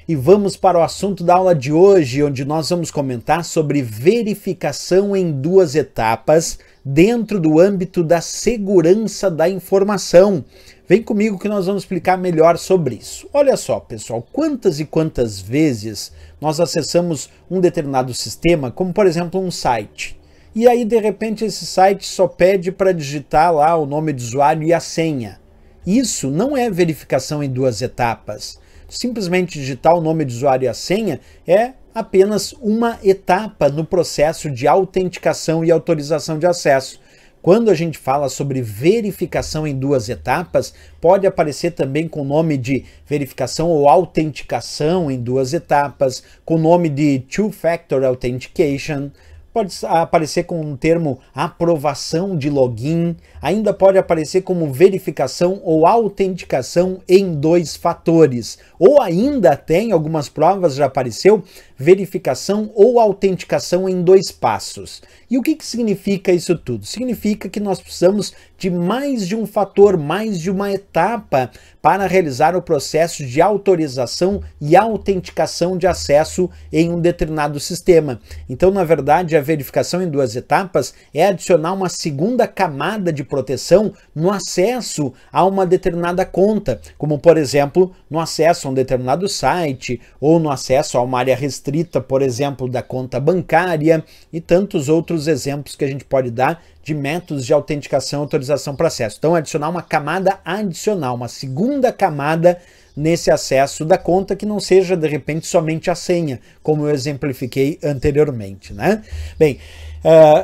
E vamos para o assunto da aula de hoje, onde nós vamos comentar sobre verificação em duas etapas dentro do âmbito da segurança da informação. Vem comigo que nós vamos explicar melhor sobre isso. Olha só, pessoal, quantas e quantas vezes nós acessamos um determinado sistema, como por exemplo um site, e aí de repente esse site só pede para digitar lá o nome do usuário e a senha. Isso não é verificação em duas etapas. Simplesmente digitar o nome do usuário e a senha é apenas uma etapa no processo de autenticação e autorização de acesso. Quando a gente fala sobre verificação em duas etapas, pode aparecer também com o nome de verificação ou autenticação em duas etapas, com o nome de Two-Factor Authentication, pode aparecer com o termo aprovação de login, ainda pode aparecer como verificação ou autenticação em dois fatores, ou ainda até em algumas provas já apareceu verificação ou autenticação em dois passos. E o que significa isso tudo? Significa que nós precisamos de mais de um fator, mais de uma etapa para realizar o processo de autorização e autenticação de acesso em um determinado sistema. Então, na verdade, a verificação em duas etapas é adicionar uma segunda camada de proteção no acesso a uma determinada conta, como, por exemplo, no acesso a um determinado site ou no acesso a uma área restrita, por exemplo, da conta bancária e tantos outros exemplos que a gente pode dar de métodos de autenticação e autorização para acesso. Então, adicionar uma camada adicional, uma segunda camada nesse acesso da conta que não seja, de repente, somente a senha, como eu exemplifiquei anteriormente, né? Bem,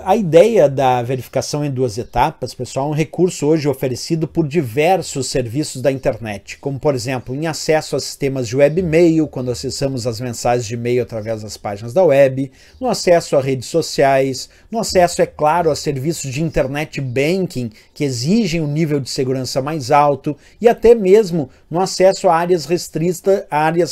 a ideia da verificação em duas etapas, pessoal, é um recurso hoje oferecido por diversos serviços da internet, como, por exemplo, em acesso a sistemas de webmail, quando acessamos as mensagens de e-mail através das páginas da web, no acesso a redes sociais, no acesso, é claro, a serviços de internet banking, que exigem um nível de segurança mais alto, e até mesmo no acesso a áreas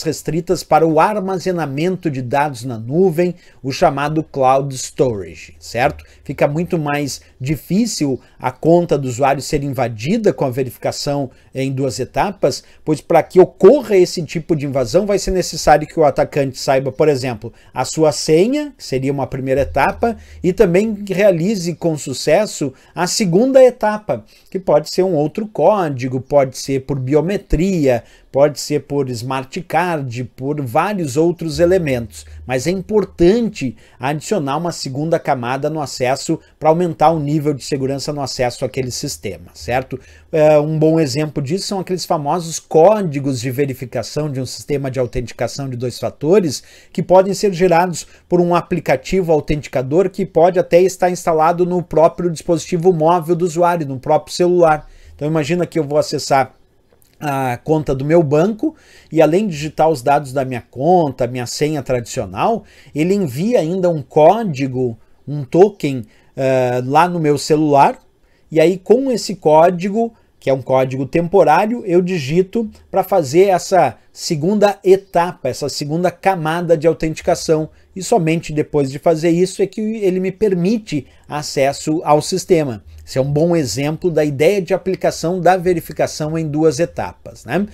restritas para o armazenamento de dados na nuvem, o chamado Cloud Storage. Certo? Fica muito mais difícil a conta do usuário ser invadida com a verificação em duas etapas, pois para que ocorra esse tipo de invasão vai ser necessário que o atacante saiba, por exemplo, a sua senha, que seria uma primeira etapa, e também realize com sucesso a segunda etapa, que pode ser um outro código, pode ser por biometria, pode ser por smart card, por vários outros elementos, mas é importante adicionar uma segunda camada no acesso para aumentar o nível de segurança no acesso àquele sistema, certo? Um bom exemplo disso são aqueles famosos códigos de verificação de um sistema de autenticação de dois fatores que podem ser gerados por um aplicativo autenticador que pode até estar instalado no próprio dispositivo móvel do usuário, no próprio celular. Então imagina que eu vou acessar a conta do meu banco e além de digitar os dados da minha conta, minha senha tradicional, ele envia ainda um código, um token lá no meu celular, e aí com esse código, que é um código temporário, eu digito para fazer essa segunda etapa, essa segunda camada de autenticação, e somente depois de fazer isso é que ele me permite acesso ao sistema. Esse é um bom exemplo da ideia de aplicação da verificação em duas etapas, né?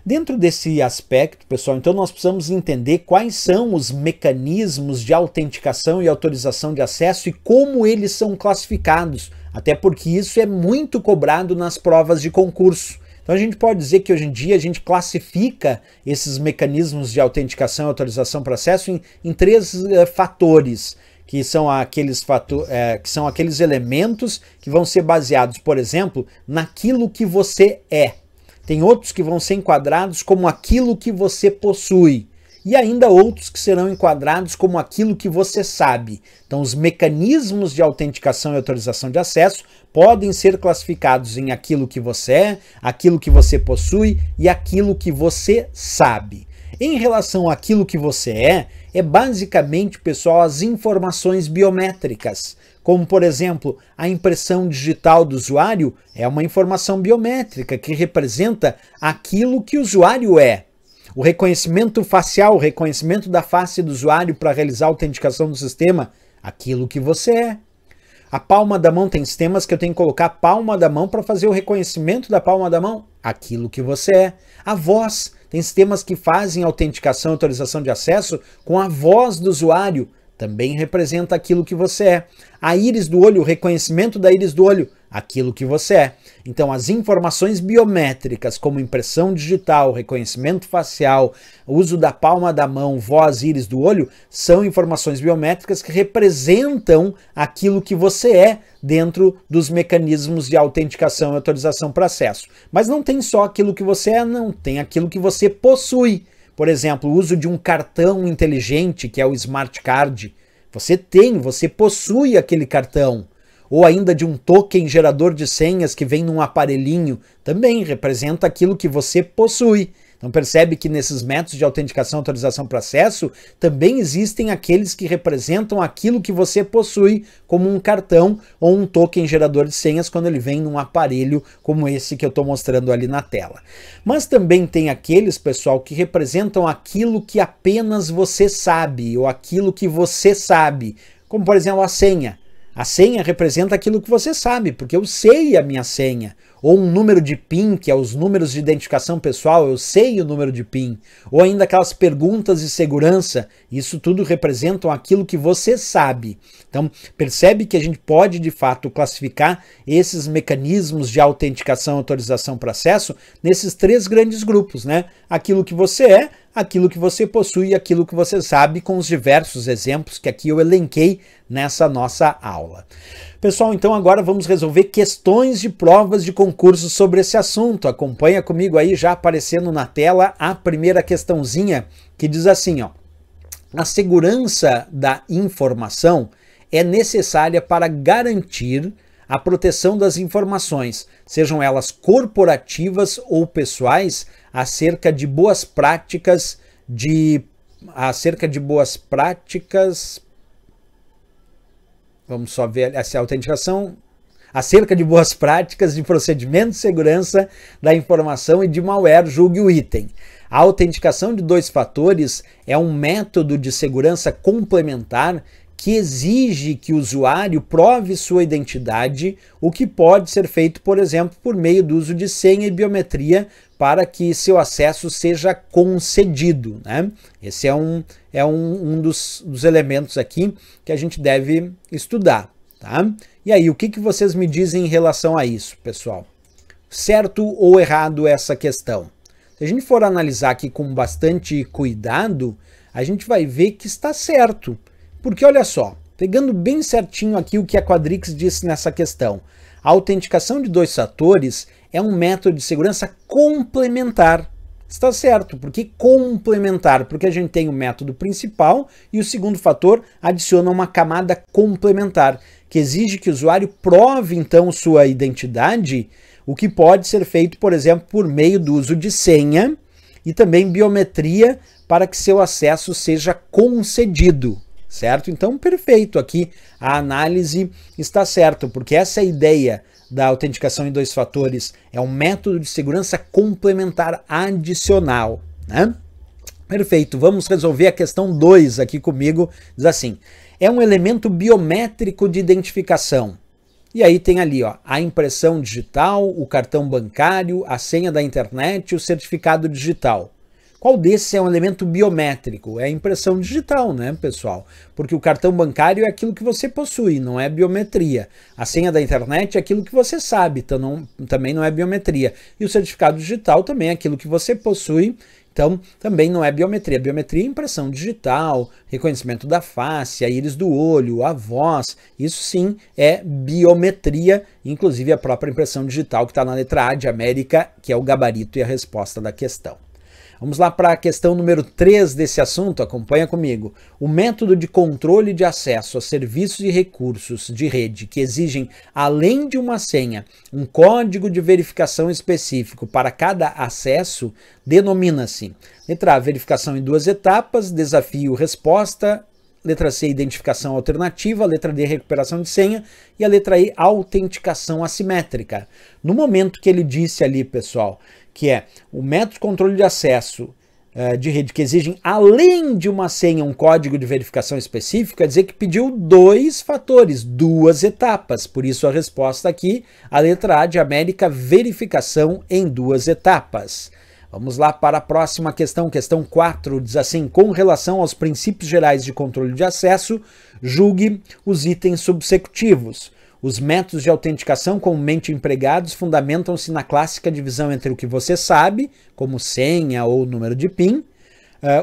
Dentro desse aspecto, pessoal, então nós precisamos entender quais são os mecanismos de autenticação e autorização de acesso e como eles são classificados, até porque isso é muito cobrado nas provas de concurso. Então a gente pode dizer que hoje em dia a gente classifica esses mecanismos de autenticação e autorização para acesso em três fatores, que são aqueles elementos que vão ser baseados, por exemplo, naquilo que você é. Tem outros que vão ser enquadrados como aquilo que você possui. E ainda outros que serão enquadrados como aquilo que você sabe. Então, os mecanismos de autenticação e autorização de acesso podem ser classificados em aquilo que você é, aquilo que você possui e aquilo que você sabe. Em relação àquilo que você é basicamente, pessoal, as informações biométricas, como, por exemplo, a impressão digital do usuário é uma informação biométrica que representa aquilo que o usuário é. O reconhecimento facial, o reconhecimento da face do usuário para realizar a autenticação do sistema, aquilo que você é. A palma da mão, tem sistemas que eu tenho que colocar a palma da mão para fazer o reconhecimento da palma da mão, aquilo que você é. A voz, tem sistemas que fazem autenticação e autorização de acesso com a voz do usuário, também representa aquilo que você é. A íris do olho, o reconhecimento da íris do olho, aquilo que você é. Então, as informações biométricas, como impressão digital, reconhecimento facial, uso da palma da mão, voz, íris do olho, são informações biométricas que representam aquilo que você é dentro dos mecanismos de autenticação e autorização para acesso. Mas não tem só aquilo que você é, não. Tem aquilo que você possui. Por exemplo, o uso de um cartão inteligente, que é o Smart Card. Você possui aquele cartão. Ou ainda de um token gerador de senhas que vem num aparelhinho, também representa aquilo que você possui. Então percebe que nesses métodos de autenticação e autorização para acesso, também existem aqueles que representam aquilo que você possui, como um cartão ou um token gerador de senhas quando ele vem num aparelho como esse que eu estou mostrando ali na tela. Mas também tem aqueles, pessoal, que representam aquilo que apenas você sabe, ou aquilo que você sabe, como por exemplo a senha. A senha representa aquilo que você sabe, porque eu sei a minha senha. Ou um número de PIN, que é os números de identificação pessoal, eu sei o número de PIN. Ou ainda aquelas perguntas de segurança, isso tudo representam aquilo que você sabe. Então, percebe que a gente pode, de fato, classificar esses mecanismos de autenticação e autorização para acesso nesses três grandes grupos, né? Aquilo que você é, aquilo que você possui e aquilo que você sabe, com os diversos exemplos que aqui eu elenquei nessa nossa aula. Pessoal, então agora vamos resolver questões de provas de concurso sobre esse assunto. Acompanha comigo aí, já aparecendo na tela, a primeira questãozinha que diz assim, ó: a segurança da informação é necessária para garantir a proteção das informações, sejam elas corporativas ou pessoais, acerca de boas práticas vamos só ver essa autenticação, acerca de boas práticas de procedimento de segurança da informação e de malware, julgue o item. A autenticação de dois fatores é um método de segurança complementar que exige que o usuário prove sua identidade, o que pode ser feito, por exemplo, por meio do uso de senha e biometria para que seu acesso seja concedido, né? Esse é um dos elementos aqui que a gente deve estudar, tá? E aí, o que vocês me dizem em relação a isso, pessoal? Certo ou errado essa questão? Se a gente for analisar aqui com bastante cuidado, a gente vai ver que está certo. Porque olha só, pegando bem certinho aqui o que a Quadrix disse nessa questão, a autenticação de dois fatores é um método de segurança complementar. Está certo, porque complementar, porque a gente tem o método principal e o segundo fator adiciona uma camada complementar, que exige que o usuário prove então sua identidade, o que pode ser feito, por exemplo, por meio do uso de senha e também biometria para que seu acesso seja concedido. Certo? Então, perfeito, aqui a análise está certa, porque essa ideia da autenticação em dois fatores é um método de segurança complementar adicional, né? Perfeito, vamos resolver a questão 2 aqui comigo, diz assim, é um elemento biométrico de identificação. E aí tem ali, ó, a impressão digital, o cartão bancário, a senha da internet e o certificado digital. Qual desses é um elemento biométrico? É a impressão digital, né, pessoal? Porque o cartão bancário é aquilo que você possui, não é biometria. A senha da internet é aquilo que você sabe, então também não é biometria. E o certificado digital também é aquilo que você possui, então também não é biometria. Biometria é impressão digital, reconhecimento da face, a íris do olho, a voz. Isso sim é biometria, inclusive a própria impressão digital que está na letra A de América, que é o gabarito e a resposta da questão. Vamos lá para a questão número 3 desse assunto, acompanha comigo. O método de controle de acesso a serviços e recursos de rede que exigem, além de uma senha, um código de verificação específico para cada acesso, denomina-se: letra A, verificação em duas etapas, desafio-resposta, letra C, identificação alternativa, letra D, recuperação de senha e a letra E, autenticação assimétrica. No momento que ele disse ali, pessoal, que é o método de controle de acesso de rede que exigem, além de uma senha, um código de verificação específico, quer dizer que pediu 2 fatores, 2 etapas. Por isso a resposta aqui, a letra A de América, verificação em 2 etapas. Vamos lá para a próxima questão, questão 4, diz assim: com relação aos princípios gerais de controle de acesso, julgue os itens subsecutivos. Os métodos de autenticação comumente empregados fundamentam-se na clássica divisão entre o que você sabe, como senha ou número de PIN,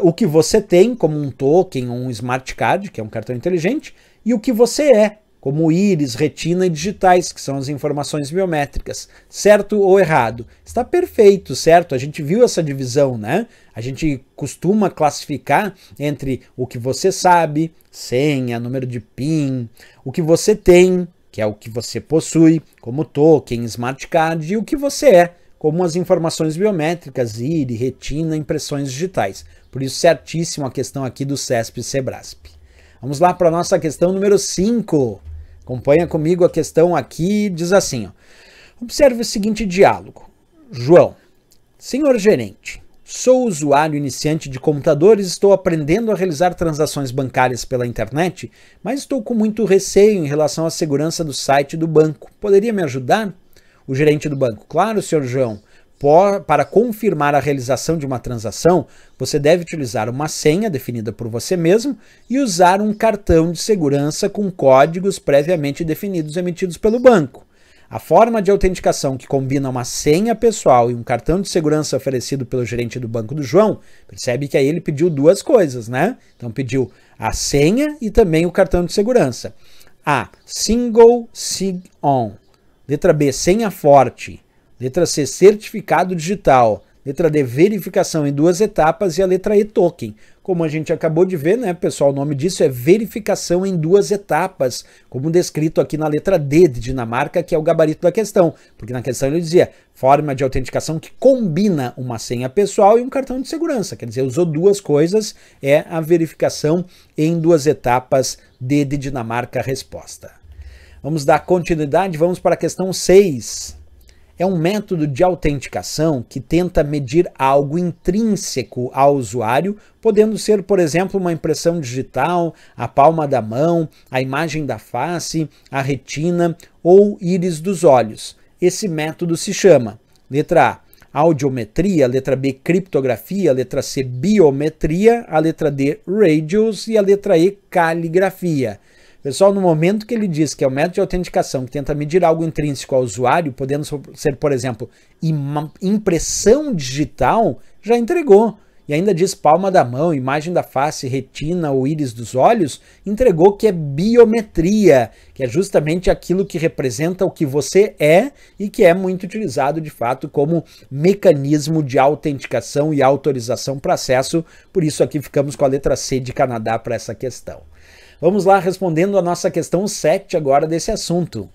o que você tem, como um token ou um smart card, que é um cartão inteligente, e o que você é, como íris, retina e digitais, que são as informações biométricas. Certo ou errado? Está perfeito, certo? A gente viu essa divisão, né? A gente costuma classificar entre o que você sabe, senha, número de PIN, o que você tem, que é o que você possui, como token, smart card, e o que você é, como as informações biométricas, íris, retina, impressões digitais. Por isso, certíssimo a questão aqui do CESP e SEBRASP. Vamos lá para a nossa questão número 5. Acompanha comigo a questão aqui, diz assim, ó. Observe o seguinte diálogo. João: senhor gerente, sou usuário iniciante de computadores e estou aprendendo a realizar transações bancárias pela internet, mas estou com muito receio em relação à segurança do site do banco. Poderia me ajudar? O gerente do banco: claro, senhor João. Para confirmar a realização de uma transação, você deve utilizar uma senha definida por você mesmo e usar um cartão de segurança com códigos previamente definidos emitidos pelo banco. A forma de autenticação que combina uma senha pessoal e um cartão de segurança oferecido pelo gerente do banco do João, percebe que aí ele pediu 2 coisas, né? Então pediu a senha e também o cartão de segurança. A, single sign-on. Letra B, senha forte. Letra C, certificado digital. Letra D, verificação em 2 etapas. E a letra E, token. Como a gente acabou de ver, né, pessoal, o nome disso é verificação em 2 etapas, como descrito aqui na letra D de Dinamarca, que é o gabarito da questão. Porque na questão ele dizia, forma de autenticação que combina uma senha pessoal e um cartão de segurança. Quer dizer, usou 2 coisas, é a verificação em 2 etapas, D de Dinamarca, resposta. Vamos dar continuidade, vamos para a questão 6. É um método de autenticação que tenta medir algo intrínseco ao usuário, podendo ser, por exemplo, uma impressão digital, a palma da mão, a imagem da face, a retina ou íris dos olhos. Esse método se chama, letra A, audiometria, letra B, criptografia, letra C, biometria, a letra D, radios e a letra E, caligrafia. Pessoal, no momento que ele diz que é um método de autenticação que tenta medir algo intrínseco ao usuário, podendo ser, por exemplo, impressão digital, já entregou. E ainda diz palma da mão, imagem da face, retina ou íris dos olhos, entregou que é biometria, que é justamente aquilo que representa o que você é e que é muito utilizado, de fato, como mecanismo de autenticação e autorização para acesso. Por isso aqui ficamos com a letra C de Canadá para essa questão. Vamos lá, respondendo a nossa questão 7 agora desse assunto.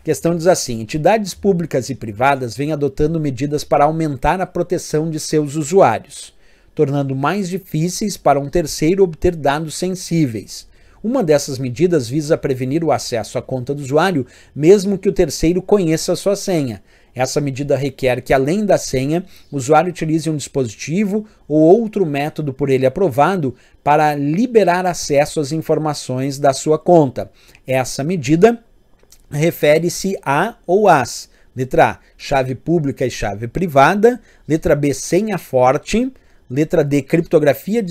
A questão diz assim: entidades públicas e privadas vêm adotando medidas para aumentar a proteção de seus usuários, tornando mais difíceis para um terceiro obter dados sensíveis. Uma dessas medidas visa prevenir o acesso à conta do usuário, mesmo que o terceiro conheça a sua senha. Essa medida requer que, além da senha, o usuário utilize um dispositivo ou outro método por ele aprovado para liberar acesso às informações da sua conta. Essa medida refere-se a ou às: letra A, chave pública e chave privada, letra B, senha forte, letra D, criptografia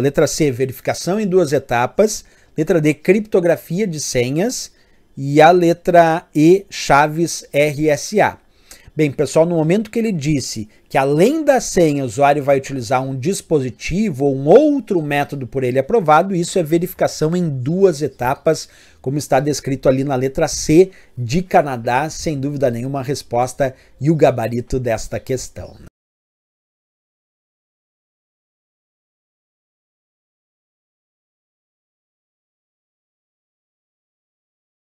letra C, verificação em 2 etapas, letra D, criptografia de senhas e a letra E, chaves RSA. Bem, pessoal, no momento que ele disse que além da senha o usuário vai utilizar um dispositivo ou um outro método por ele aprovado, isso é verificação em 2 etapas, como está descrito ali na letra C de Canadá, sem dúvida nenhuma a resposta e o gabarito desta questão,